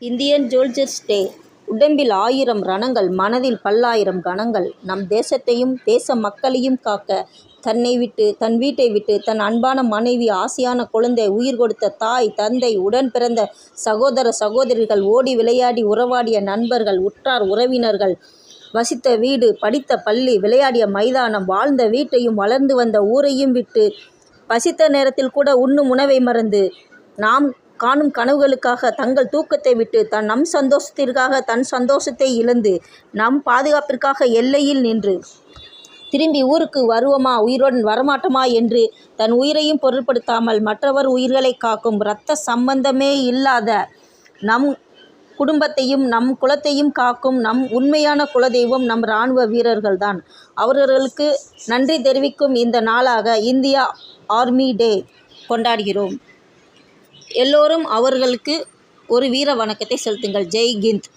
Indian soldiers டே. உடம்பில் 1000 ரணங்கள், மனதில் பல்லாயிரம் கணங்கள். நம் தேசத்தையும் தேச மக்களையும் காக்க தன்னை விட்டு, தன் வீட்டை விட்டு, தன் அன்பான மனைவி, ஆசையான குழந்தை, உயிர் கொடுத்த தாய், தந்தை, உடன் பிறந்த சகோதர சகோதரிகள், ஓடி விளையாடி உறவாடிய நண்பர்கள், உற்றார் உறவினர்கள், வசித்த வீடு, படித்த பள்ளி, விளையாடிய மைதானம், வாழ்ந்த வீட்டையும் வளர்ந்து வந்த ஊரையும் விட்டு, பசித்த நேரத்தில் கூட உண்ணும் உணவை மறந்து, நாம் காணும் கனவுகளுக்காக தங்கள் தூக்கத்தை விட்டு, நம் சந்தோஷத்திற்காக தன் சந்தோஷத்தை இழந்து, நம் பாதுகாப்பிற்காக எல்லையில் நின்று, திரும்பி ஊருக்கு வருவோமா, உயிருடன் வரமாட்டோமா என்று தன் உயிரையும் பொருட்படுத்தாமல் மற்றவர் உயிர்களை காக்கும் இரத்த சம்பந்தமே இல்லாத நம் குடும்பத்தையும் நம் குலத்தையும் காக்கும் நம் உண்மையான குலதெய்வம் நம் இராணுவ வீரர்கள்தான். அவர்களுக்கு நன்றி தெரிவிக்கும் இந்த நாளாக இந்தியா ஆர்மி டே கொண்டாடுகிறோம். எல்லோரும் அவர்களுக்கு ஒரு வீர வணக்கத்தை செலுத்துங்கள். ஜெய் ஹிந்த்.